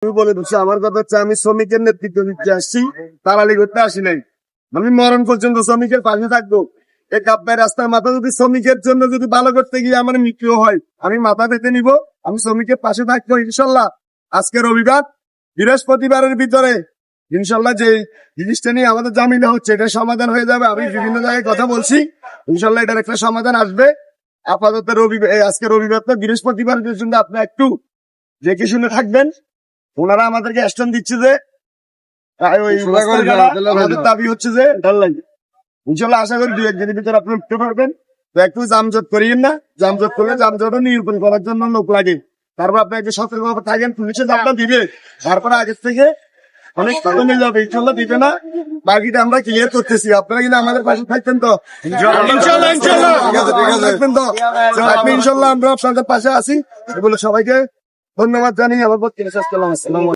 আমি বলে দিচ্ছি, আমার কথা হচ্ছে আমি শ্রমিকের নেতৃত্ব দিতে আসছি, দালালি করতে আসি নাই। আমি মরণ পর্যন্ত শ্রমিকের পাশে থাকবো। এই কাপ্পাই রাস্তার মাথা যদি শ্রমিকের জন্য যদি ভালো করতে গিয়ে আমার মৃত্যু হয়, আমি মাথা পেতে নিব, আমি শ্রমিকের পাশে থাকবো ইনশাল্লাহ। আজকে রবিবার, বৃহস্পতিবারের ভিতরে ইনশাল্লাহ যে জিনিসটা নিয়ে আমাদের জামিনা হচ্ছে এটা সমাধান হয়ে যাবে। আমি বিভিন্ন জায়গায় কথা বলছি, ইনশাল্লাহ এটার একটা সমাধান আসবে। আপাতত আজকে রবিবার তো, বৃহস্পতিবারের জন্য আপনি একটু দেখে শুনে থাকবেন। ওনারা আমাদেরকে অ্যাকশন দিচ্ছে যে আমাদের দাবি হচ্ছে যে ইনশাল্লাহ আশা করি 2-1 দিনের ভিতরে আপনি উঠতে পারবেন। তো একটু জামজট করিয়েন না, জামজট করলে জামজট নিরূপণ করার জন্য লোক লাগে। তারপর আপনি একটু সতর্কভাবে থাকেন, পুলিশে জামটা দিবে, তারপরে আগের থেকে অনেক কমে যাবে, ইনশাল্লাহ দিবে না। বাকিটা আমরা ক্লিয়ার করতেছি, আপনারা কিন্তু আমাদের পাশে থাকবেন তো ইনশাল্লাহ থাকবেন তো আপনি ইনশাল্লাহ আমরা আপনাদের পাশে আছি। এগুলো সবাইকে ধন্যবাদ জানিয়ে আমার বক্তব্য শেষ করলাম। আসসালামু আলাইকুম।